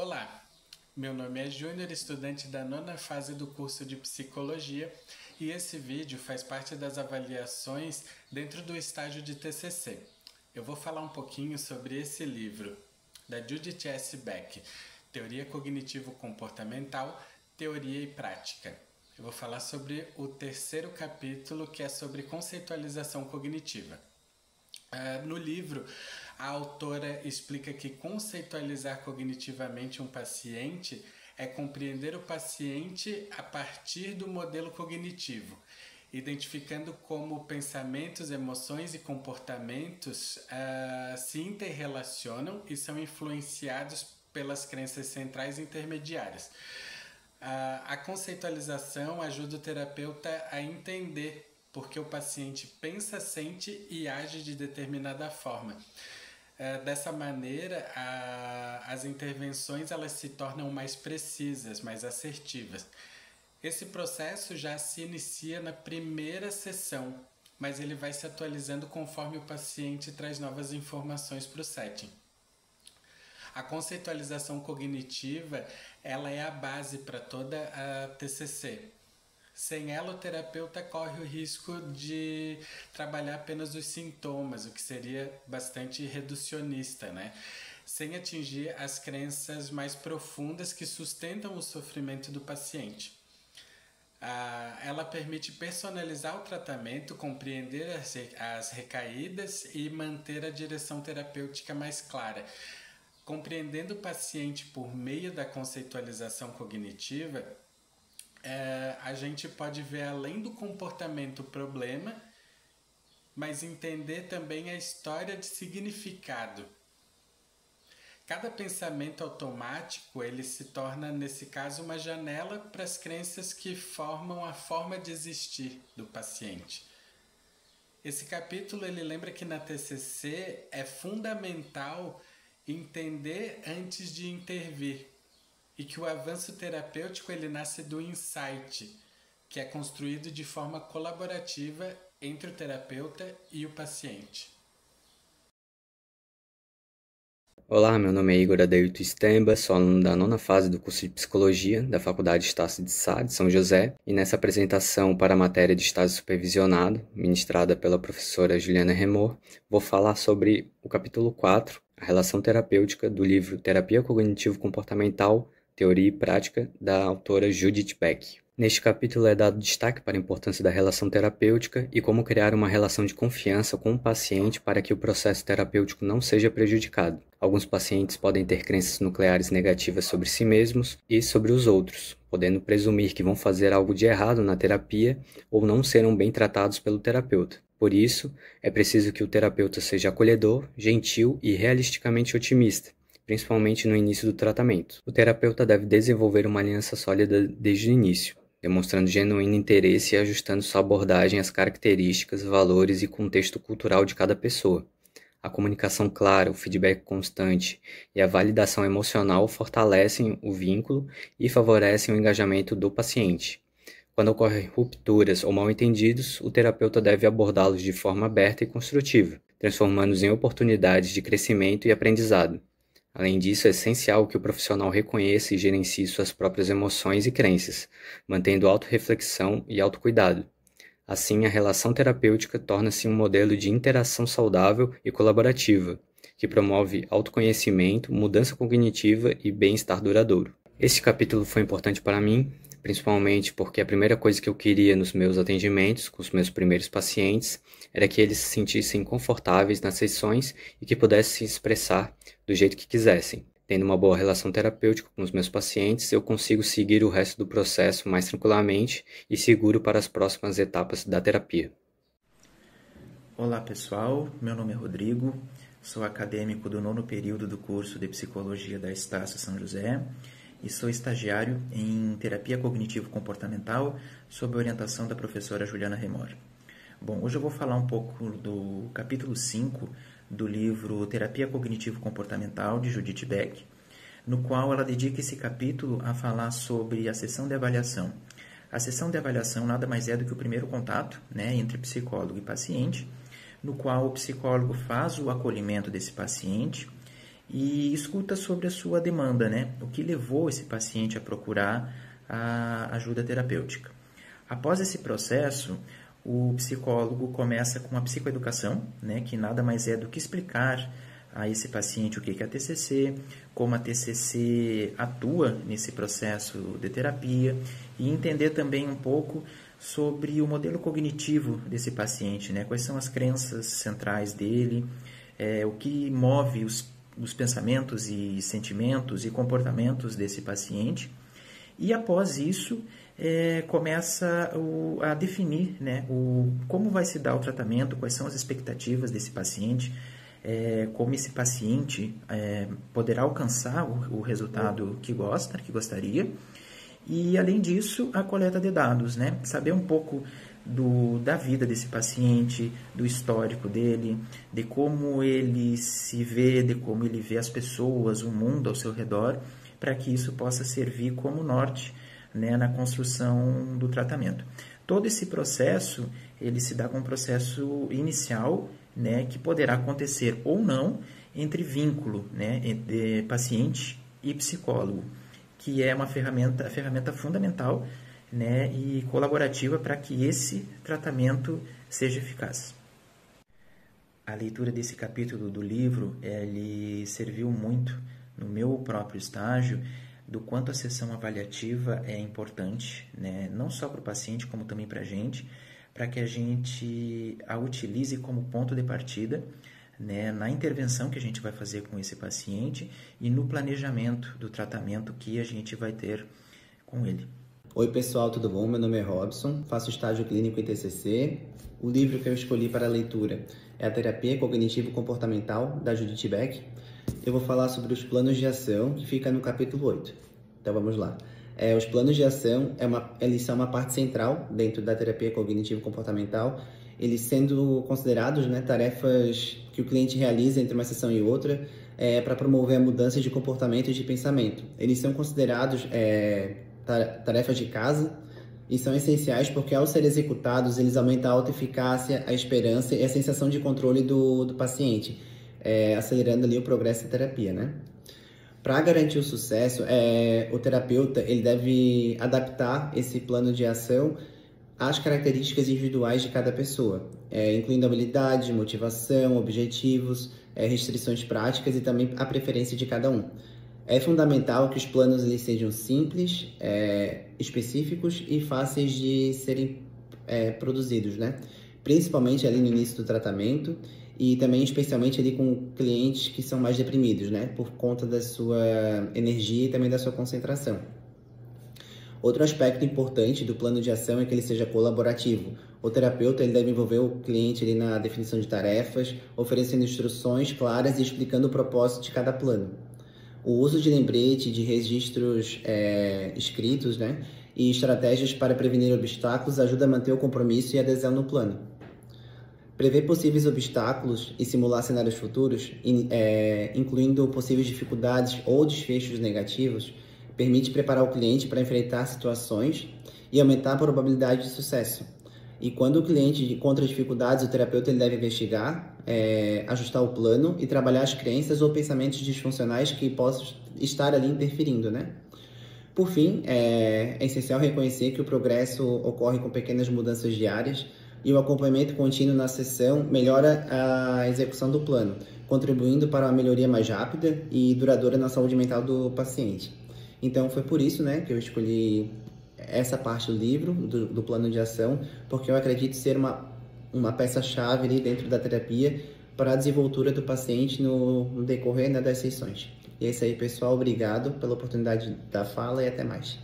Olá, meu nome é Júnior, estudante da nona fase do curso de Psicologia, e esse vídeo faz parte das avaliações dentro do estágio de TCC. Eu vou falar um pouquinho sobre esse livro, da Judith S. Beck, Teoria Cognitivo-Comportamental, Teoria e Prática. Eu vou falar sobre o terceiro capítulo, que é sobre conceitualização cognitiva. No livro, a autora explica que conceitualizar cognitivamente um paciente é compreender o paciente a partir do modelo cognitivo, identificando como pensamentos, emoções e comportamentos se interrelacionam e são influenciados pelas crenças centrais e intermediárias. A conceitualização ajuda o terapeuta a entender porque o paciente pensa, sente e age de determinada forma. Dessa maneira, as intervenções elas se tornam mais precisas, mais assertivas. Esse processo já se inicia na primeira sessão, mas ele vai se atualizando conforme o paciente traz novas informações para o setting. A conceitualização cognitiva ela é a base para toda a TCC. Sem ela, o terapeuta corre o risco de trabalhar apenas os sintomas, o que seria bastante reducionista, né? Sem atingir as crenças mais profundas que sustentam o sofrimento do paciente. Ela permite personalizar o tratamento, compreender as recaídas e manter a direção terapêutica mais clara. Compreendendo o paciente por meio da conceitualização cognitiva, a gente pode ver além do comportamento o problema, mas entender também a história de significado. Cada pensamento automático ele se torna, nesse caso, uma janela para as crenças que formam a forma de existir do paciente. Esse capítulo ele lembra que na TCC é fundamental entender antes de intervir. E que o avanço terapêutico ele nasce do insight, que é construído de forma colaborativa entre o terapeuta e o paciente. Olá, meu nome é Igor Adeilton Stemba, sou aluno da nona fase do curso de Psicologia da Faculdade Estácio de Sá, de São José, e nessa apresentação para a matéria de estágio supervisionado, ministrada pela professora Juliana Remor, vou falar sobre o capítulo 4, a relação terapêutica do livro Terapia Cognitivo-Comportamental, Teoria e Prática, da autora Judith Beck. Neste capítulo é dado destaque para a importância da relação terapêutica e como criar uma relação de confiança com o paciente para que o processo terapêutico não seja prejudicado. Alguns pacientes podem ter crenças nucleares negativas sobre si mesmos e sobre os outros, podendo presumir que vão fazer algo de errado na terapia ou não serão bem tratados pelo terapeuta. Por isso, é preciso que o terapeuta seja acolhedor, gentil e realisticamente otimista, principalmente no início do tratamento. O terapeuta deve desenvolver uma aliança sólida desde o início, demonstrando genuíno interesse e ajustando sua abordagem às características, valores e contexto cultural de cada pessoa. A comunicação clara, o feedback constante e a validação emocional fortalecem o vínculo e favorecem o engajamento do paciente. Quando ocorrem rupturas ou mal-entendidos, o terapeuta deve abordá-los de forma aberta e construtiva, transformando-os em oportunidades de crescimento e aprendizado. Além disso, é essencial que o profissional reconheça e gerencie suas próprias emoções e crenças, mantendo autorreflexão e autocuidado. Assim, a relação terapêutica torna-se um modelo de interação saudável e colaborativa, que promove autoconhecimento, mudança cognitiva e bem-estar duradouro. Este capítulo foi importante para mim, principalmente porque a primeira coisa que eu queria nos meus atendimentos com os meus primeiros pacientes era que eles se sentissem confortáveis nas sessões e que pudessem se expressar do jeito que quisessem. Tendo uma boa relação terapêutica com os meus pacientes, eu consigo seguir o resto do processo mais tranquilamente e seguro para as próximas etapas da terapia. Olá pessoal, meu nome é Rodrigo, sou acadêmico do nono período do curso de Psicologia da Estácio São José e sou estagiário em Terapia Cognitivo-Comportamental sob a orientação da professora Juliana Remor. Bom, hoje eu vou falar um pouco do capítulo 5 do livro Terapia Cognitivo-Comportamental, de Judith Beck, no qual ela dedica esse capítulo a falar sobre a sessão de avaliação. A sessão de avaliação nada mais é do que o primeiro contato, entre psicólogo e paciente, no qual o psicólogo faz o acolhimento desse paciente e escuta sobre a sua demanda, né? O que levou esse paciente a procurar a ajuda terapêutica. Após esse processo, o psicólogo começa com a psicoeducação, né? Que nada mais é do que explicar a esse paciente o que é a TCC, como a TCC atua nesse processo de terapia e entender também um pouco sobre o modelo cognitivo desse paciente, né? Quais são as crenças centrais dele, o que move os pensamentos e sentimentos e comportamentos desse paciente. E após isso, começa a definir, né, como vai se dar o tratamento, quais são as expectativas desse paciente, como esse paciente poderá alcançar o resultado que gostaria. E, além disso, a coleta de dados, né? Saber um pouco da vida desse paciente, do histórico dele, de como ele se vê, de como ele vê as pessoas, o mundo ao seu redor, para que isso possa servir como norte, né, na construção do tratamento. Todo esse processo, ele se dá com um processo inicial, né, que poderá acontecer ou não entre vínculo, né, entre paciente e psicólogo, que é uma ferramenta fundamental, né, e colaborativa para que esse tratamento seja eficaz. A leitura desse capítulo do livro, ele serviu muito no meu próprio estágio, do quanto a sessão avaliativa é importante, né, não só para o paciente, como também para a gente, para que a gente a utilize como ponto de partida, né, na intervenção que a gente vai fazer com esse paciente e no planejamento do tratamento que a gente vai ter com ele. Oi pessoal, tudo bom? Meu nome é Robson, faço estágio clínico em TCC. O livro que eu escolhi para a leitura é A Terapia Cognitivo-Comportamental, da Judith Beck. Eu vou falar sobre os planos de ação, que fica no capítulo 8. Então vamos lá. Os planos de ação, eles são uma parte central dentro da terapia cognitivo-comportamental, eles sendo considerados, né, tarefas que o cliente realiza entre uma sessão e outra para promover a mudança de comportamento e de pensamento. Eles são considerados tarefas de casa e são essenciais porque, ao serem executados, eles aumentam a autoeficácia, a esperança e a sensação de controle do paciente, acelerando ali o progresso da terapia, né? Para garantir o sucesso, o terapeuta ele deve adaptar esse plano de ação às características individuais de cada pessoa, incluindo habilidade, motivação, objetivos, restrições práticas e também a preferência de cada um. É fundamental que os planos eles sejam simples, específicos e fáceis de serem produzidos, né? Principalmente ali no início do tratamento e também especialmente ali com clientes que são mais deprimidos, né? Por conta da sua energia e também da sua concentração. Outro aspecto importante do plano de ação é que ele seja colaborativo. O terapeuta ele deve envolver o cliente ali na definição de tarefas, oferecendo instruções claras e explicando o propósito de cada plano. O uso de lembrete, de registros escritos, né, e estratégias para prevenir obstáculos ajuda a manter o compromisso e a adesão no plano. Prever possíveis obstáculos e simular cenários futuros, incluindo possíveis dificuldades ou desfechos negativos, permite preparar o cliente para enfrentar situações e aumentar a probabilidade de sucesso. E quando o cliente encontra dificuldades, o terapeuta ele deve investigar, ajustar o plano e trabalhar as crenças ou pensamentos disfuncionais que possam estar ali interferindo, né? Por fim, é essencial reconhecer que o progresso ocorre com pequenas mudanças diárias e o acompanhamento contínuo na sessão melhora a execução do plano, contribuindo para uma melhoria mais rápida e duradoura na saúde mental do paciente. Então, foi por isso, né, que eu escolhi essa parte do livro, do plano de ação, porque eu acredito ser uma peça-chave ali dentro da terapia para a desenvoltura do paciente no decorrer, né, das sessões. E é isso aí, pessoal. Obrigado pela oportunidade da fala e até mais.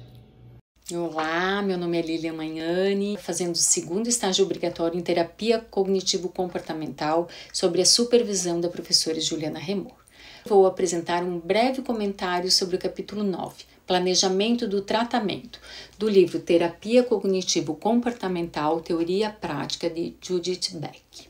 Olá, meu nome é Lilian Magnani, fazendo o segundo estágio obrigatório em terapia cognitivo-comportamental sob a supervisão da professora Juliana Remor. Vou apresentar um breve comentário sobre o capítulo 9, Planejamento do Tratamento, do livro Terapia Cognitivo-Comportamental, Teoria Prática, de Judith Beck.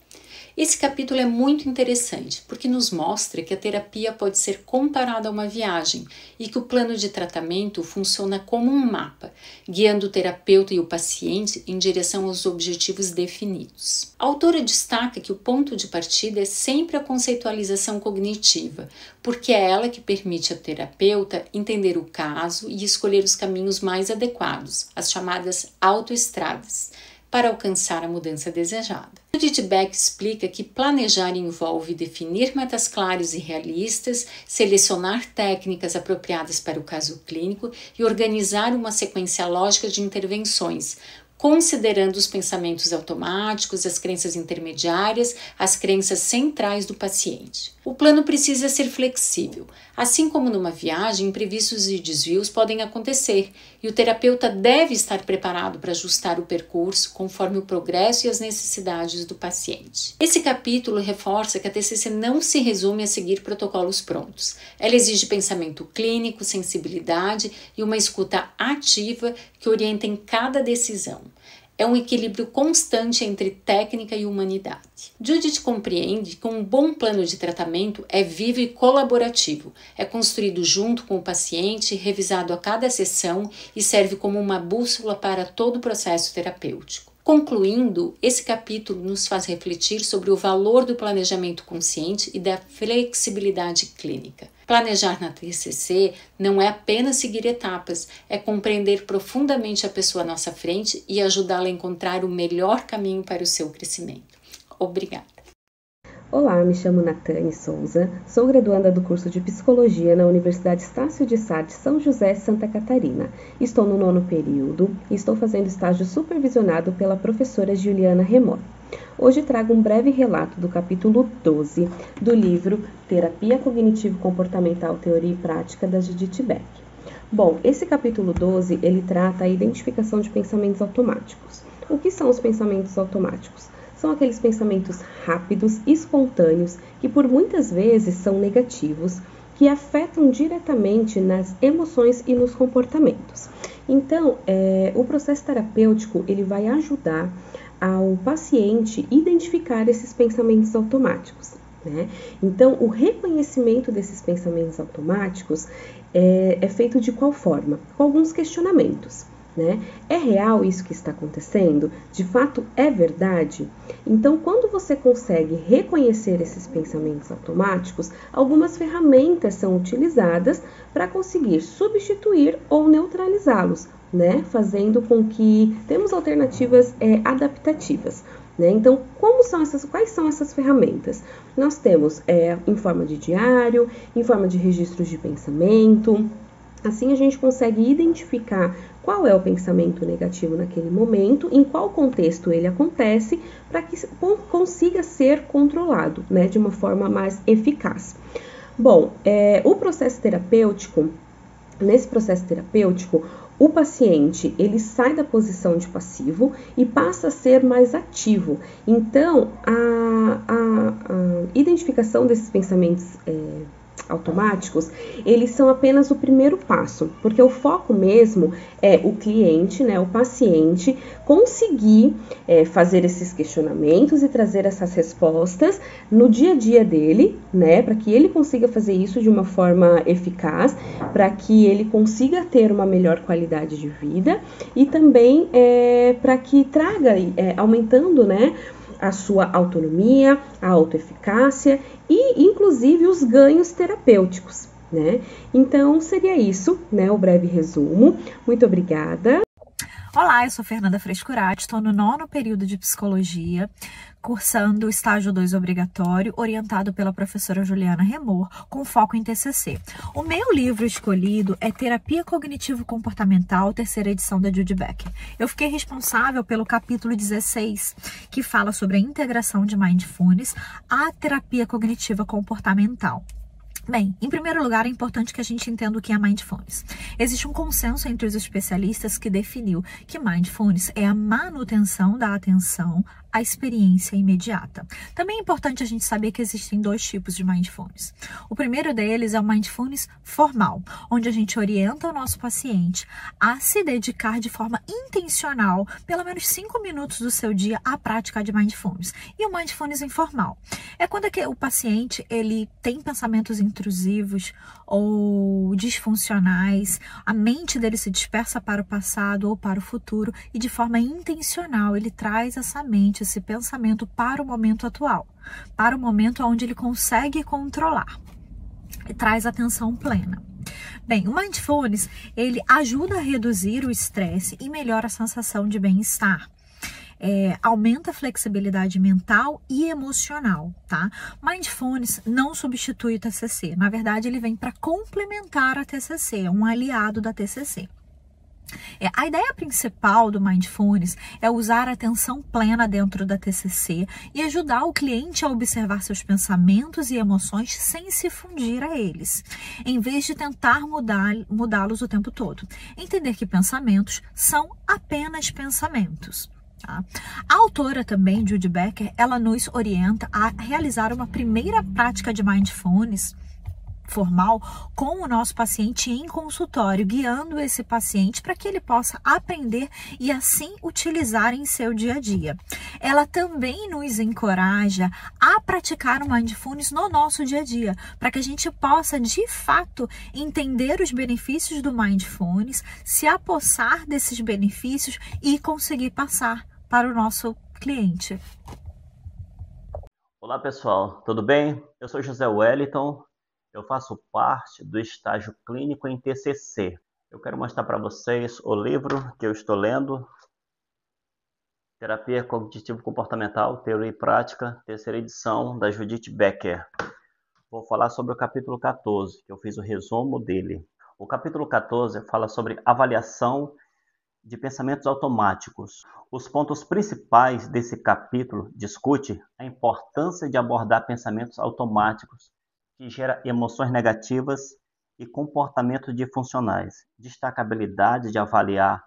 Esse capítulo é muito interessante porque nos mostra que a terapia pode ser comparada a uma viagem e que o plano de tratamento funciona como um mapa, guiando o terapeuta e o paciente em direção aos objetivos definidos. A autora destaca que o ponto de partida é sempre a conceitualização cognitiva, porque é ela que permite ao terapeuta entender o caso e escolher os caminhos mais adequados, as chamadas autoestradas, para alcançar a mudança desejada. Judith Beck explica que planejar envolve definir metas claras e realistas, selecionar técnicas apropriadas para o caso clínico e organizar uma sequência lógica de intervenções, considerando os pensamentos automáticos, as crenças intermediárias, as crenças centrais do paciente. O plano precisa ser flexível. Assim como numa viagem, imprevistos e desvios podem acontecer e o terapeuta deve estar preparado para ajustar o percurso conforme o progresso e as necessidades do paciente. Esse capítulo reforça que a TCC não se resume a seguir protocolos prontos. Ela exige pensamento clínico, sensibilidade e uma escuta ativa que orientem cada decisão. É um equilíbrio constante entre técnica e humanidade. Judith compreende que um bom plano de tratamento é vivo e colaborativo, é construído junto com o paciente, revisado a cada sessão e serve como uma bússola para todo o processo terapêutico. Concluindo, esse capítulo nos faz refletir sobre o valor do planejamento consciente e da flexibilidade clínica. Planejar na TCC não é apenas seguir etapas, é compreender profundamente a pessoa à nossa frente e ajudá-la a encontrar o melhor caminho para o seu crescimento. Obrigada. Olá, me chamo Natane Souza, sou graduanda do curso de Psicologia na Universidade Estácio de Sá de São José, Santa Catarina. Estou no 9º período e estou fazendo estágio supervisionado pela professora Juliana Remor. Hoje trago um breve relato do capítulo 12 do livro Terapia Cognitivo-Comportamental, Teoria e Prática, da Judith Beck. Bom, esse capítulo 12, ele trata a identificação de pensamentos automáticos. O que são os pensamentos automáticos? São aqueles pensamentos rápidos, espontâneos, que por muitas vezes são negativos, que afetam diretamente nas emoções e nos comportamentos. Então, o processo terapêutico, ele vai ajudar ao paciente identificar esses pensamentos automáticos, né? Então, o reconhecimento desses pensamentos automáticos é feito de qual forma? Com alguns questionamentos, né? É real isso que está acontecendo? De fato, é verdade? Então, quando você consegue reconhecer esses pensamentos automáticos, algumas ferramentas são utilizadas para conseguir substituir ou neutralizá-los, né? Fazendo com que temos alternativas adaptativas. Né? Então, quais são essas ferramentas? Nós temos em forma de diário, em forma de registros de pensamento. Assim, a gente consegue identificar qual é o pensamento negativo naquele momento, em qual contexto ele acontece, para que consiga ser controlado, né, de uma forma mais eficaz. Bom, o processo terapêutico, nesse processo terapêutico, o paciente, ele sai da posição de passivo e passa a ser mais ativo. Então, a identificação desses pensamentos automáticos, eles são apenas o primeiro passo, porque o foco mesmo é o cliente, né, o paciente, conseguir fazer esses questionamentos e trazer essas respostas no dia a dia dele, né, para que ele consiga fazer isso de uma forma eficaz, para que ele consiga ter uma melhor qualidade de vida e também para que traga, aumentando, né, a sua autonomia, a autoeficácia e, inclusive, os ganhos terapêuticos, né? Então, seria isso, né? O breve resumo. Muito obrigada. Olá, eu sou Fernanda Frescurati, estou no 9º período de Psicologia, cursando o estágio 2 obrigatório, orientado pela professora Juliana Remor, com foco em TCC. O meu livro escolhido é Terapia Cognitivo-Comportamental, 3ª edição da Judith Beck. Eu fiquei responsável pelo capítulo 16, que fala sobre a integração de Mindfulness à terapia cognitiva comportamental. Bem, em primeiro lugar, é importante que a gente entenda o que é Mindfulness. Existe um consenso entre os especialistas que definiu que Mindfulness é a manutenção da atenção a experiência imediata. Também é importante a gente saber que existem 2 tipos de mindfulness. O primeiro deles é o mindfulness formal, onde a gente orienta o nosso paciente a se dedicar de forma intencional, pelo menos 5 minutos do seu dia, à prática de mindfulness. E o mindfulness informal é quando o paciente ele tem pensamentos intrusivos ou disfuncionais, a mente dele se dispersa para o passado ou para o futuro e de forma intencional ele traz essa mente, esse pensamento para o momento atual, para o momento onde ele consegue controlar e traz atenção plena. Bem, o mindfulness ele ajuda a reduzir o estresse e melhora a sensação de bem-estar. Aumenta a flexibilidade mental e emocional, tá? Mindfulness não substitui o TCC, na verdade ele vem para complementar a TCC, é um aliado da TCC. A ideia principal do Mindfulness é usar a atenção plena dentro da TCC e ajudar o cliente a observar seus pensamentos e emoções sem se fundir a eles, em vez de tentar mudá-los o tempo todo. Entender que pensamentos são apenas pensamentos. Tá? A autora também, Judy Becker, ela nos orienta a realizar uma primeira prática de Mindfulness formal com o nosso paciente em consultório, guiando esse paciente para que ele possa aprender e assim utilizar em seu dia a dia. Ela também nos encoraja a praticar o Mindfulness no nosso dia a dia, para que a gente possa de fato entender os benefícios do Mindfulness, se apossar desses benefícios e conseguir passar para o nosso cliente. Olá pessoal, tudo bem? Eu sou José Wellington. Eu faço parte do estágio clínico em TCC. Eu quero mostrar para vocês o livro que eu estou lendo, Terapia Cognitivo-Comportamental, Teoria e Prática, 3ª edição, da Judith Becker. Vou falar sobre o capítulo 14, que eu fiz o resumo dele. O capítulo 14 fala sobre avaliação de pensamentos automáticos. Os pontos principais desse capítulo discute a importância de abordar pensamentos automáticos que gera emoções negativas e comportamentos disfuncionais. Destaca a habilidade de avaliar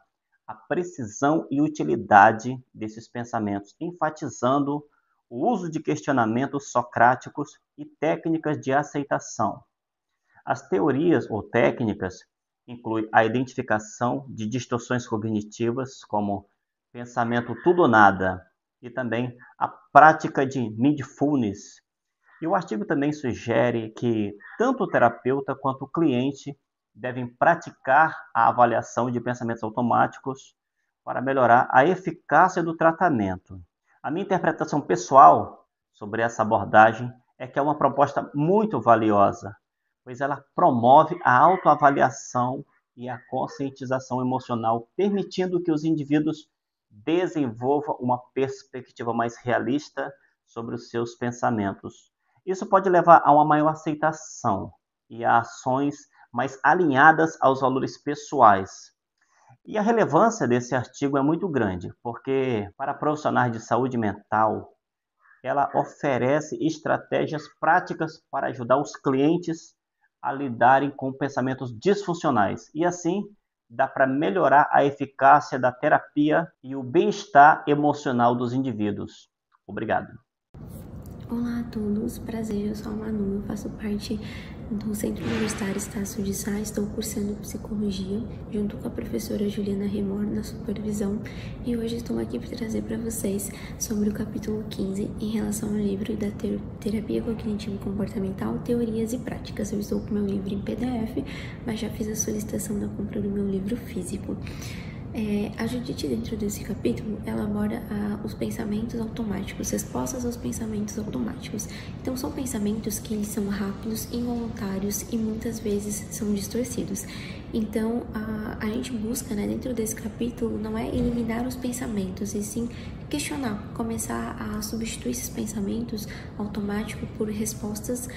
a precisão e utilidade desses pensamentos, enfatizando o uso de questionamentos socráticos e técnicas de aceitação. As teorias ou técnicas incluem a identificação de distorções cognitivas, como pensamento tudo ou nada, e também a prática de mindfulness. E o artigo também sugere que tanto o terapeuta quanto o cliente devem praticar a avaliação de pensamentos automáticos para melhorar a eficácia do tratamento. A minha interpretação pessoal sobre essa abordagem é que é uma proposta muito valiosa, pois ela promove a autoavaliação e a conscientização emocional, permitindo que os indivíduos desenvolvam uma perspectiva mais realista sobre os seus pensamentos. Isso pode levar a uma maior aceitação e a ações mais alinhadas aos valores pessoais. E a relevância desse artigo é muito grande, porque para profissionais de saúde mental, ela oferece estratégias práticas para ajudar os clientes a lidarem com pensamentos disfuncionais. E assim, dá para melhorar a eficácia da terapia e o bem-estar emocional dos indivíduos. Obrigado. Olá a todos, prazer, eu sou a Manu, eu faço parte do Centro Universitário Estácio de Sá, estou cursando Psicologia, junto com a professora Juliana Remor na supervisão, e hoje estou aqui para trazer para vocês sobre o capítulo 15 em relação ao livro da Terapia Cognitivo-Comportamental, Teorias e Práticas. Eu estou com meu livro em PDF, mas já fiz a solicitação da compra do meu livro físico. A Judith, dentro desse capítulo, ela aborda os pensamentos automáticos, respostas aos pensamentos automáticos. Então, são pensamentos que eles são rápidos, involuntários e muitas vezes são distorcidos. Então, a gente busca, dentro desse capítulo, não é eliminar os pensamentos, e sim questionar, começar a substituir esses pensamentos automáticos por respostas,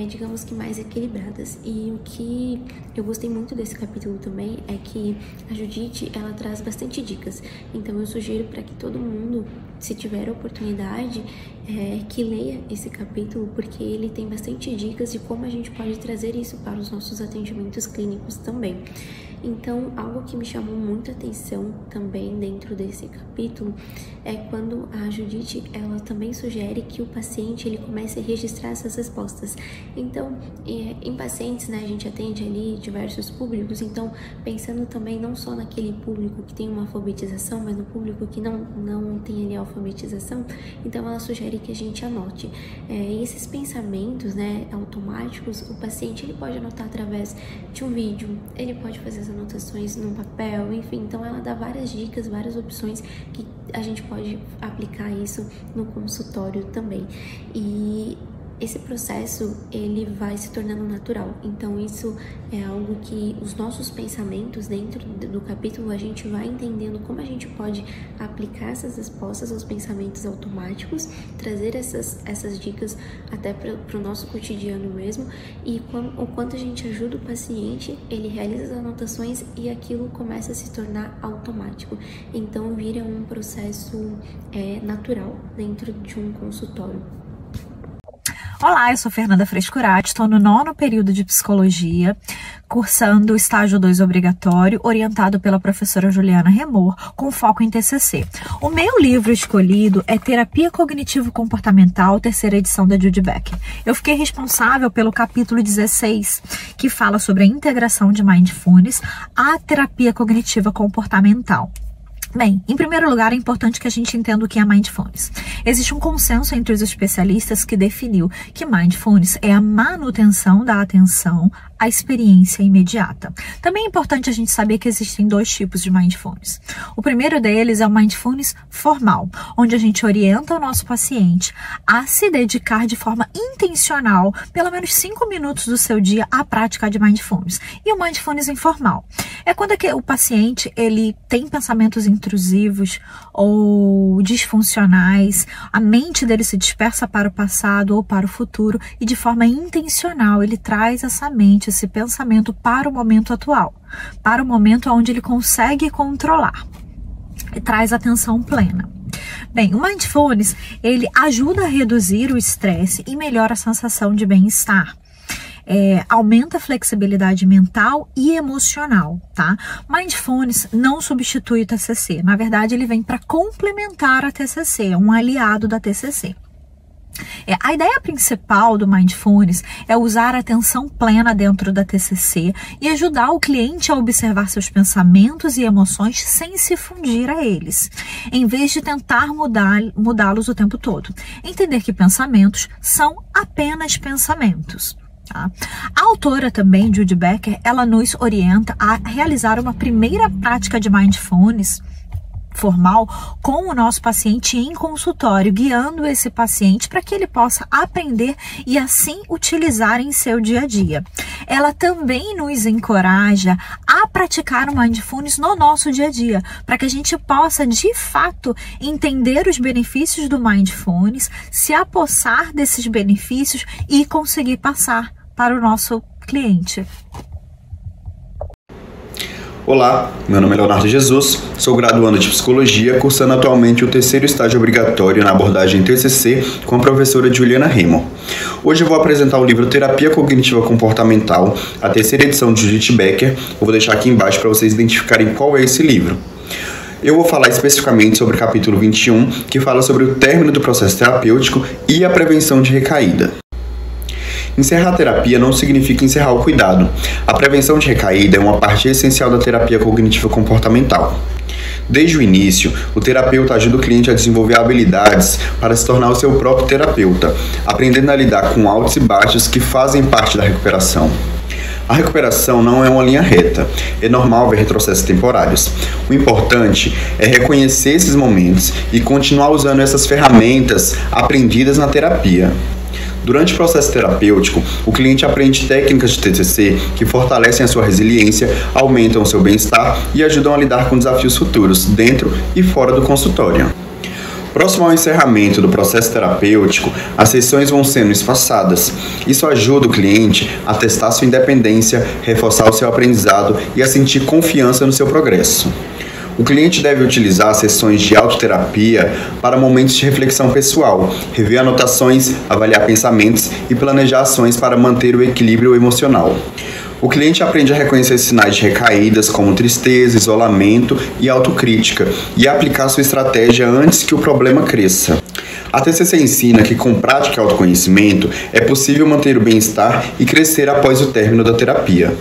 digamos que mais equilibradas. E o que eu gostei muito desse capítulo também é que a Judith, ela traz bastante dicas. Então, eu sugiro para que todo mundo se tiver oportunidade, que leia esse capítulo, porque ele tem bastante dicas de como a gente pode trazer isso para os nossos atendimentos clínicos também. Então, algo que me chamou muita atenção também dentro desse capítulo é quando a Judite, ela também sugere que o paciente ele comece a registrar essas respostas. Então, em pacientes, né, a gente atende ali diversos públicos, então pensando também não só naquele público que tem uma alfabetização, mas no público que não tem ali a alfabetização, então ela sugere que a gente anote. Esses pensamentos, né, automáticos, o paciente ele pode anotar através de um vídeo, ele pode fazer as anotações no papel, enfim, então ela dá várias dicas, várias opções que a gente pode aplicar isso no consultório também. E esse processo, ele vai se tornando natural, então isso é algo que os nossos pensamentos dentro do capítulo, a gente vai entendendo como a gente pode aplicar essas respostas aos pensamentos automáticos, trazer essas dicas até para o nosso cotidiano mesmo, e o quanto a gente ajuda o paciente, ele realiza as anotações e aquilo começa a se tornar automático, então vira um processo natural dentro de um consultório. Olá, eu sou Fernanda Frescurati, estou no 9º período de Psicologia, cursando o estágio 2 obrigatório, orientado pela professora Juliana Remor, com foco em TCC. O meu livro escolhido é Terapia Cognitivo-Comportamental, 3ª edição da Judy Becker. Eu fiquei responsável pelo capítulo 16, que fala sobre a integração de Mindfulness à terapia cognitiva comportamental. Bem, em primeiro lugar, é importante que a gente entenda o que é Mindfulness. Existe um consenso entre os especialistas que definiu que Mindfulness é a manutenção da atenção à experiência imediata. Também é importante a gente saber que existem 2 tipos de Mindfulness. O primeiro deles é o Mindfulness formal, onde a gente orienta o nosso paciente a se dedicar de forma intencional, pelo menos 5 minutos do seu dia, à prática de Mindfulness. E o Mindfulness informal é quando o paciente ele tem pensamentos intrusivos ou disfuncionais, a mente dele se dispersa para o passado ou para o futuro e de forma intencional ele traz essa mente, esse pensamento para o momento atual, para o momento onde ele consegue controlar e traz atenção plena. Bem, o Mindfulness ele ajuda a reduzir o estresse e melhora a sensação de bem-estar. Aumenta a flexibilidade mental e emocional, tá? Mindfulness não substitui o TCC, na verdade ele vem para complementar a TCC, é um aliado da TCC. A ideia principal do Mindfulness é usar a atenção plena dentro da TCC e ajudar o cliente a observar seus pensamentos e emoções sem se fundir a eles, em vez de tentar mudá-los o tempo todo. Entender que pensamentos são apenas pensamentos. Tá? A autora também, Judy Becker, ela nos orienta a realizar uma primeira prática de Mindfulness formal com o nosso paciente em consultório, guiando esse paciente para que ele possa aprender e assim utilizar em seu dia a dia. Ela também nos encoraja a praticar o Mindfulness no nosso dia a dia, para que a gente possa de fato entender os benefícios do Mindfulness, se apossar desses benefícios e conseguir passar para o nosso cliente. Olá, meu nome é Leonardo Jesus, sou graduando de Psicologia, cursando atualmente o 3º estágio obrigatório na abordagem TCC com a professora Juliana Remor. Hoje eu vou apresentar o livro Terapia Cognitiva Comportamental, a 3ª edição de Judith Becker. Eu vou deixar aqui embaixo para vocês identificarem qual é esse livro. Eu vou falar especificamente sobre o capítulo 21, que fala sobre o término do processo terapêutico e a prevenção de recaída. Encerrar a terapia não significa encerrar o cuidado. A prevenção de recaída é uma parte essencial da terapia cognitiva comportamental. Desde o início, o terapeuta ajuda o cliente a desenvolver habilidades para se tornar o seu próprio terapeuta, aprendendo a lidar com altos e baixos que fazem parte da recuperação. A recuperação não é uma linha reta, é normal ver retrocessos temporários. O importante é reconhecer esses momentos e continuar usando essas ferramentas aprendidas na terapia. Durante o processo terapêutico, o cliente aprende técnicas de TCC que fortalecem a sua resiliência, aumentam o seu bem-estar e ajudam a lidar com desafios futuros, dentro e fora do consultório. Próximo ao encerramento do processo terapêutico, as sessões vão sendo espaçadas. Isso ajuda o cliente a testar sua independência, reforçar o seu aprendizado e a sentir confiança no seu progresso. O cliente deve utilizar sessões de autoterapia para momentos de reflexão pessoal, rever anotações, avaliar pensamentos e planejar ações para manter o equilíbrio emocional. O cliente aprende a reconhecer sinais de recaídas como tristeza, isolamento e autocrítica e a aplicar sua estratégia antes que o problema cresça. A TCC ensina que com prática e autoconhecimento é possível manter o bem-estar e crescer após o término da terapia.